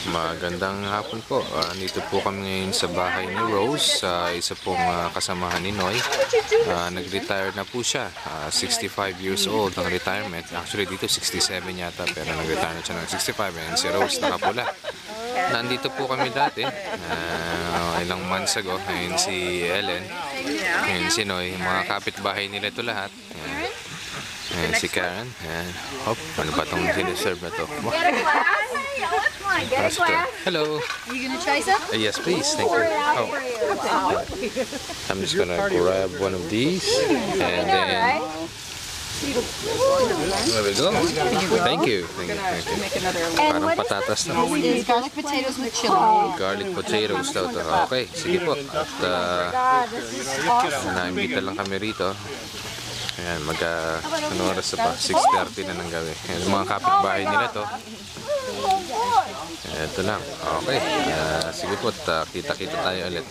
Magandang hapon po. Dito po kami ngayon sa bahay ni Rose, isa pong kasamahan ni Noy. Nag-retire na po siya. 65 years old ang retirement. Actually dito 67 yata, pero nag-retire na siya ng 65. And si Rose nakapula. Nandito po kami dati, ilang months ago. Ngayon si Ellen, ngayon si Noy. Mga kapitbahay nila ito lahat. Ayan si Karen. Ayan. Hop, ano ba itong siniserve na ito? Hello. Are you gonna try some? Yes, please. Thank you. Oh. I'm just gonna grab one of these. And then... There we go. Thank you. Thank you. Thank you. Parang patatas na. This is garlic potatoes with chili. Garlic potatoes daw ito. Okay, sige po. At naimbita lang kami rito. Ayan, ano oras na pa? 6:30 na ng gabi. Ayan, mga kapitbahay nila to. Ito lang. Okay. Sige po, kita-kita tayo ulit.